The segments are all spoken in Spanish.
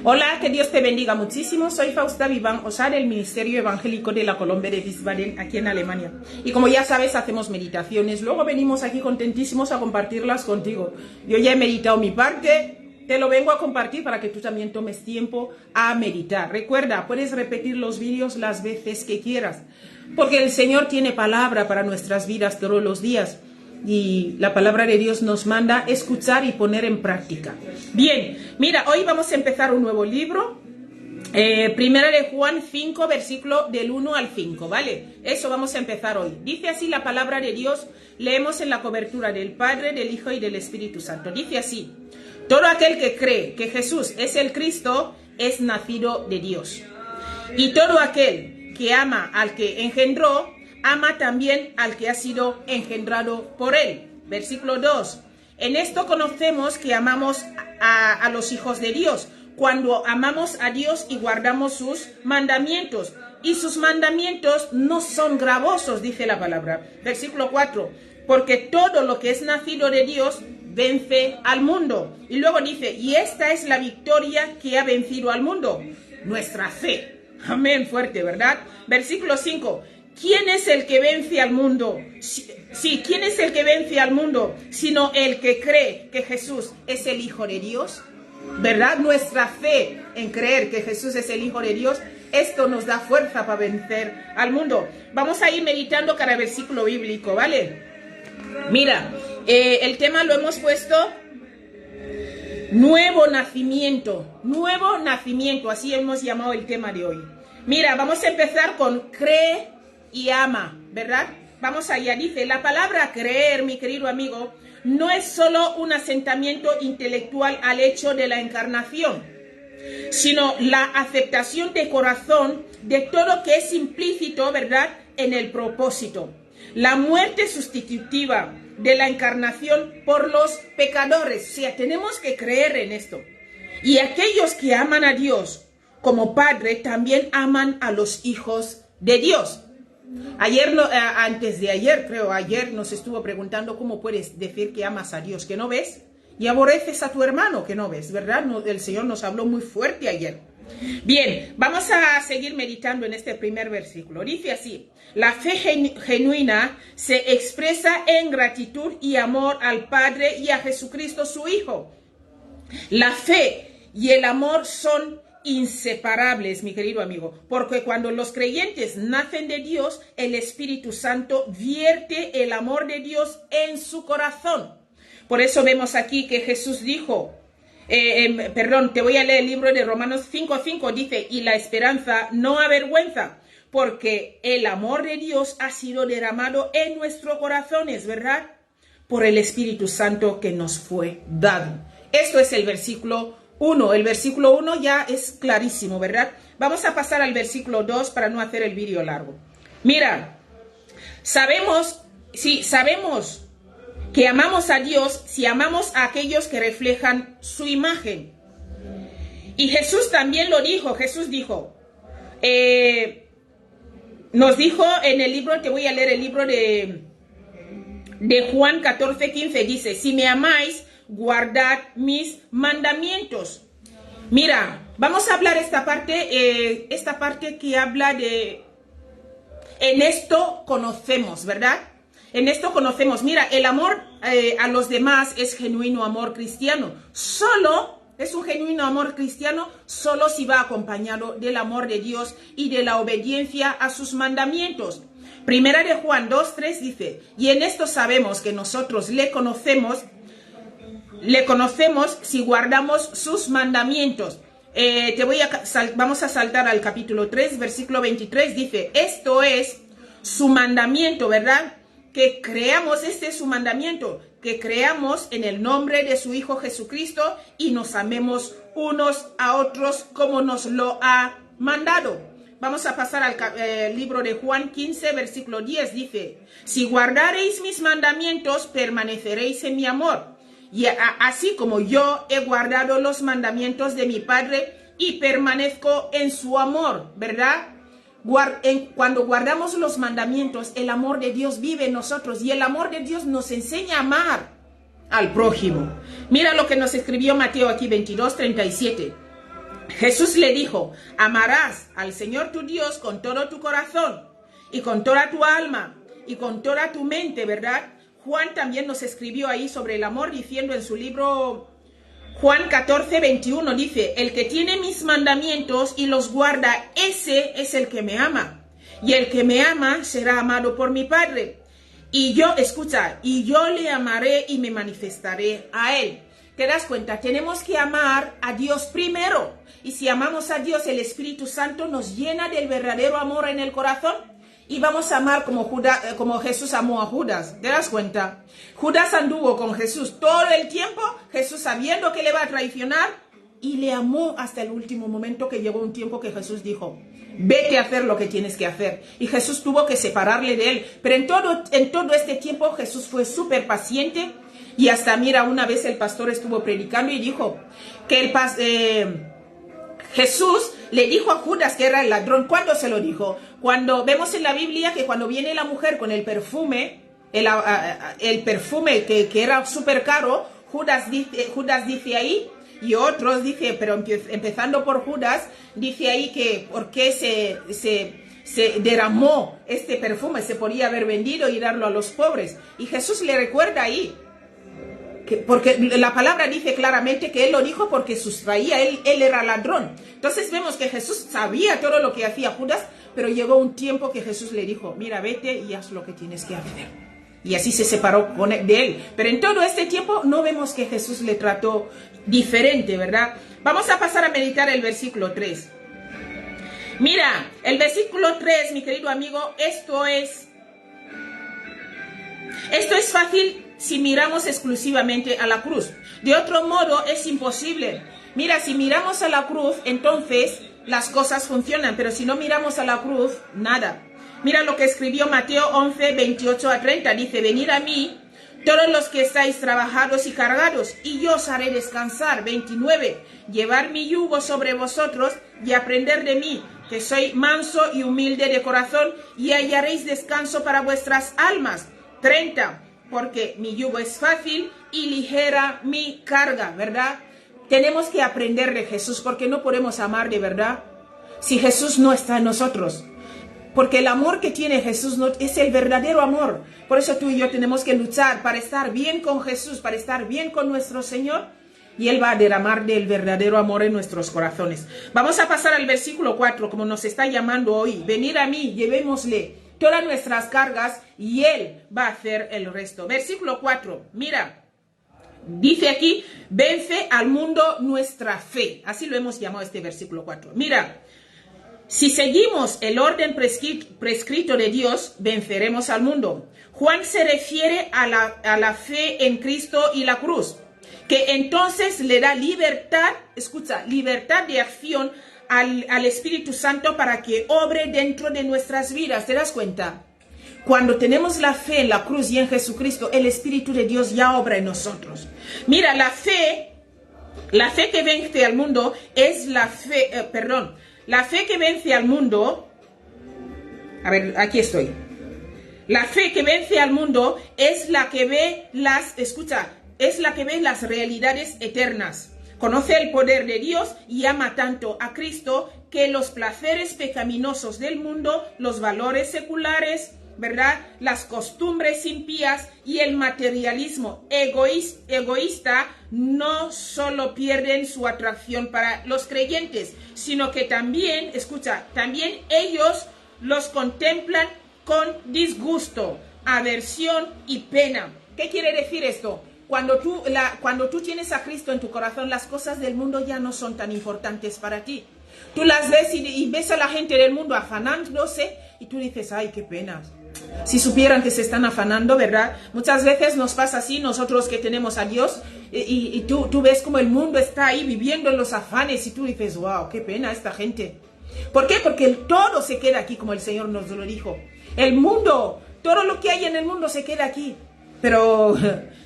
Hola, que Dios te bendiga muchísimo. Soy Fausta Viván Osar, del Ministerio Evangélico de la Colombia de Wiesbaden, aquí en Alemania. Y como ya sabes, hacemos meditaciones. Luego venimos aquí contentísimos a compartirlas contigo. Yo ya he meditado mi parte, te lo vengo a compartir para que tú también tomes tiempo a meditar. Recuerda, puedes repetir los vídeos las veces que quieras, porque el Señor tiene palabra para nuestras vidas todos los días. Y la palabra de Dios nos manda escuchar y poner en práctica. Bien, mira, hoy vamos a empezar un nuevo libro. Primera de Juan 5, versículo del 1 al 5, ¿vale? Eso vamos a empezar hoy. Dice así la palabra de Dios, leemos en la cobertura del Padre, del Hijo y del Espíritu Santo. Dice así: todo aquel que cree que Jesús es el Cristo es nacido de Dios. Y todo aquel que ama al que engendró, ama también al que ha sido engendrado por él. Versículo 2. En esto conocemos que amamos a los hijos de Dios, cuando amamos a Dios y guardamos sus mandamientos. Y sus mandamientos no son gravosos, dice la palabra. Versículo 4. Porque todo lo que es nacido de Dios vence al mundo. Y luego dice, y esta es la victoria que ha vencido al mundo, nuestra fe. Amén, fuerte, ¿verdad? Versículo 5. ¿Quién es el que vence al mundo? Sí, ¿quién es el que vence al mundo? Sino el que cree que Jesús es el Hijo de Dios. ¿Verdad? Nuestra fe en creer que Jesús es el Hijo de Dios, esto nos da fuerza para vencer al mundo. Vamos a ir meditando cada versículo bíblico, ¿vale? Mira, el tema lo hemos puesto nuevo nacimiento, así hemos llamado el tema de hoy. Mira, vamos a empezar con cree y ama, ¿verdad? Vamos allá, dice, la palabra creer, mi querido amigo, no es solo un asentamiento intelectual al hecho de la encarnación, sino la aceptación de corazón de todo que es implícito, ¿verdad?, en el propósito. La muerte sustitutiva de la encarnación por los pecadores. O sea, tenemos que creer en esto. Y aquellos que aman a Dios como Padre también aman a los hijos de Dios. Antes de ayer, creo, ayer nos estuvo preguntando cómo puedes decir que amas a Dios, que no ves, y aborreces a tu hermano, que no ves, ¿verdad? El Señor nos habló muy fuerte ayer. Bien, vamos a seguir meditando en este primer versículo. Dice así, la fe genuina se expresa en gratitud y amor al Padre y a Jesucristo su Hijo. La fe y el amor son inseparables, mi querido amigo, porque cuando los creyentes nacen de Dios, el Espíritu Santo vierte el amor de Dios en su corazón. Por eso vemos aquí que Jesús dijo, te voy a leer el libro de Romanos 5:5, dice, y la esperanza no avergüenza, porque el amor de Dios ha sido derramado en nuestros corazones, ¿verdad? Por el Espíritu Santo que nos fue dado. Esto es el versículo 1. El versículo 1 ya es clarísimo, ¿verdad? Vamos a pasar al versículo 2 para no hacer el vídeo largo. Mira, sabemos que amamos a Dios si amamos a aquellos que reflejan su imagen. Y Jesús también lo dijo. Jesús dijo, nos dijo en el libro, te voy a leer el libro de Juan 14:15, dice, si me amáis, guardad mis mandamientos. Mira, vamos a hablar esta parte que habla de, en esto conocemos, ¿verdad? En esto conocemos, mira, el amor a los demás es genuino amor cristiano. Es un genuino amor cristiano solo si va acompañado del amor de Dios y de la obediencia a sus mandamientos. Primera de Juan 2:3 dice, y en esto sabemos que nosotros le conocemos si guardamos sus mandamientos. Vamos a saltar al capítulo 3, versículo 23, dice, esto es su mandamiento, ¿verdad? Que creamos, este es su mandamiento, que creamos en el nombre de su Hijo Jesucristo y nos amemos unos a otros como nos lo ha mandado. Vamos a pasar al libro de Juan 15, versículo 10, dice, si guardareis mis mandamientos, permaneceréis en mi amor. Y así como yo he guardado los mandamientos de mi Padre y permanezco en su amor, ¿verdad? cuando guardamos los mandamientos, el amor de Dios vive en nosotros y el amor de Dios nos enseña a amar al prójimo. Mira lo que nos escribió Mateo aquí 22:37. Jesús le dijo: amarás al Señor tu Dios con todo tu corazón y con toda tu alma y con toda tu mente, ¿verdad? Juan también nos escribió ahí sobre el amor diciendo en su libro Juan 14:21, dice: el que tiene mis mandamientos y los guarda, ese es el que me ama. Y el que me ama será amado por mi Padre. Y yo, escucha, y yo le amaré y me manifestaré a él. ¿Te das cuenta? Tenemos que amar a Dios primero. Y si amamos a Dios, el Espíritu Santo nos llena del verdadero amor en el corazón. Y vamos a amar como Jesús amó a Judas. ¿Te das cuenta? Judas anduvo con Jesús todo el tiempo, Jesús sabiendo que le va a traicionar, y le amó hasta el último momento, que llegó un tiempo que Jesús dijo: vete a hacer lo que tienes que hacer. Y Jesús tuvo que separarle de él. Pero en todo este tiempo Jesús fue súper paciente. Y hasta, mira, una vez el pastor estuvo predicando y dijo que Jesús le dijo a Judas que era el ladrón. ¿Cuándo se lo dijo? Cuando vemos en la Biblia que cuando viene la mujer con el perfume, el perfume que era súper caro, Judas dice ahí, y otros dice, pero empezando por Judas, dice ahí que por qué se derramó este perfume, se podía haber vendido y darlo a los pobres. Y Jesús le recuerda ahí, porque la palabra dice claramente que él lo dijo porque sustraía, él era ladrón. Entonces vemos que Jesús sabía todo lo que hacía Judas, pero llegó un tiempo que Jesús le dijo: mira, vete y haz lo que tienes que hacer. Y así se separó de él. Pero en todo este tiempo no vemos que Jesús le trató diferente, ¿verdad? Vamos a pasar a meditar el versículo 3. Mira, el versículo 3, mi querido amigo, esto es fácil si miramos exclusivamente a la cruz. De otro modo es imposible. Mira, si miramos a la cruz, entonces las cosas funcionan, pero si no miramos a la cruz, nada. Mira lo que escribió Mateo 11:28-30. Dice: venid a mí, todos los que estáis trabajados y cargados, y yo os haré descansar. 29. Llevar mi yugo sobre vosotros y aprender de mí, que soy manso y humilde de corazón, y hallaréis descanso para vuestras almas. 30. Porque mi yugo es fácil y ligera mi carga, ¿verdad? Tenemos que aprender de Jesús, porque no podemos amar de verdad si Jesús no está en nosotros. Porque el amor que tiene Jesús no, es el verdadero amor. Por eso tú y yo tenemos que luchar para estar bien con Jesús, para estar bien con nuestro Señor. Y Él va a derramar del verdadero amor en nuestros corazones. Vamos a pasar al versículo 4, como nos está llamando hoy. Venid a mí, llevémosle todas nuestras cargas y Él va a hacer el resto. Versículo 4, mira, dice aquí: vence al mundo nuestra fe. Así lo hemos llamado este versículo 4. Mira, si seguimos el orden prescrito de Dios, venceremos al mundo. Juan se refiere a la fe en Cristo y la cruz, que entonces le da libertad, escucha, libertad de acción al Espíritu Santo para que obre dentro de nuestras vidas. ¿Te das cuenta? Cuando tenemos la fe en la cruz y en Jesucristo, el Espíritu de Dios ya obra en nosotros. Mira, la fe que vence al mundo es la fe que vence al mundo. A ver, aquí estoy. La fe que vence al mundo es la que ve las realidades eternas. Conoce el poder de Dios y ama tanto a Cristo que los placeres pecaminosos del mundo, los valores seculares, ¿verdad?, las costumbres impías y el materialismo egoísta no solo pierden su atracción para los creyentes, sino que también, también ellos los contemplan con disgusto, aversión y pena. ¿Qué quiere decir esto? Cuando tú tienes a Cristo en tu corazón, las cosas del mundo ya no son tan importantes para ti. Tú las ves y ves a la gente del mundo afanándose y tú dices: ay, qué pena. Si supieran que se están afanando, ¿verdad? Muchas veces nos pasa así, nosotros que tenemos a Dios, y tú ves como el mundo está ahí viviendo en los afanes y tú dices: wow, qué pena esta gente. ¿Por qué? Porque todo se queda aquí, como el Señor nos lo dijo. El mundo, todo lo que hay en el mundo se queda aquí. pero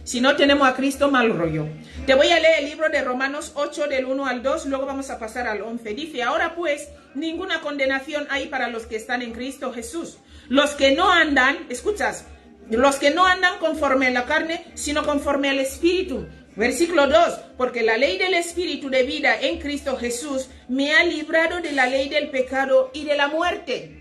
si no tenemos a Cristo, mal rollo. Te voy a leer el libro de Romanos 8, del 1 al 2, luego vamos a pasar al 11. Dice, ahora pues, ninguna condenación hay para los que están en Cristo Jesús. Los que no andan, escuchas, los que no andan conforme a la carne, sino conforme al Espíritu. Versículo 2, porque la ley del Espíritu de vida en Cristo Jesús me ha librado de la ley del pecado y de la muerte.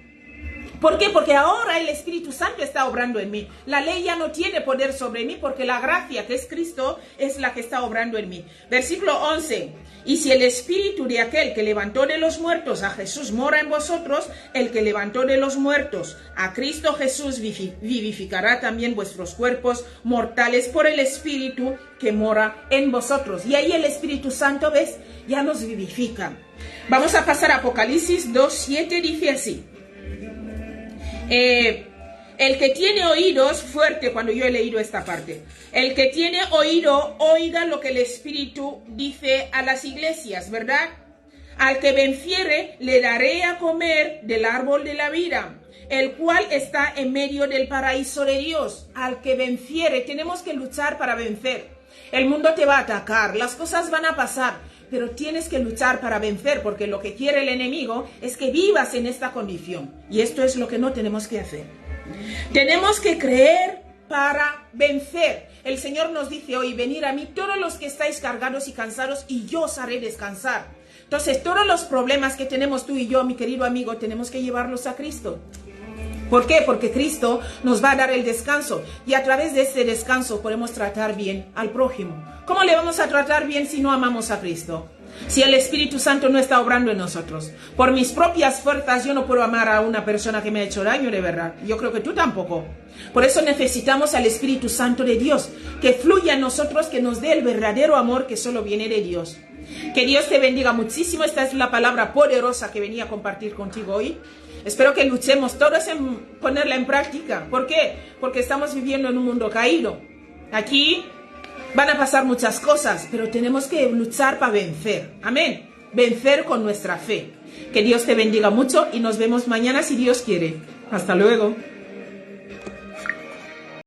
¿Por qué? Porque ahora el Espíritu Santo está obrando en mí. La ley ya no tiene poder sobre mí porque la gracia que es Cristo es la que está obrando en mí. Versículo 11. Y si el Espíritu de aquel que levantó de los muertos a Jesús mora en vosotros, el que levantó de los muertos a Cristo Jesús vivificará también vuestros cuerpos mortales por el Espíritu que mora en vosotros. Y ahí el Espíritu Santo, ¿ves? Ya nos vivifica. Vamos a pasar a Apocalipsis 2:7, dice así. El que tiene oídos, fuerte cuando yo he leído esta parte, el que tiene oído, oiga lo que el Espíritu dice a las iglesias, ¿verdad? Al que venciere, le daré a comer del árbol de la vida, el cual está en medio del paraíso de Dios. Al que venciere, tenemos que luchar para vencer. El mundo te va a atacar, las cosas van a pasar, pero tienes que luchar para vencer, porque lo que quiere el enemigo es que vivas en esta condición. Y esto es lo que no tenemos que hacer. Tenemos que creer para vencer. El Señor nos dice hoy, venid a mí todos los que estáis cargados y cansados, y yo os haré descansar. Entonces, todos los problemas que tenemos tú y yo, mi querido amigo, tenemos que llevarlos a Cristo. ¿Por qué? Porque Cristo nos va a dar el descanso y a través de ese descanso podemos tratar bien al prójimo. ¿Cómo le vamos a tratar bien si no amamos a Cristo? Si el Espíritu Santo no está obrando en nosotros. Por mis propias fuerzas yo no puedo amar a una persona que me ha hecho daño de verdad. Yo creo que tú tampoco. Por eso necesitamos al Espíritu Santo de Dios, que fluya en nosotros, que nos dé el verdadero amor que solo viene de Dios. Que Dios te bendiga muchísimo. Esta es la palabra poderosa que venía a compartir contigo hoy. Espero que luchemos todos en ponerla en práctica. ¿Por qué? Porque estamos viviendo en un mundo caído. Aquí van a pasar muchas cosas, pero tenemos que luchar para vencer. Amén. Vencer con nuestra fe. Que Dios te bendiga mucho y nos vemos mañana si Dios quiere. Hasta luego.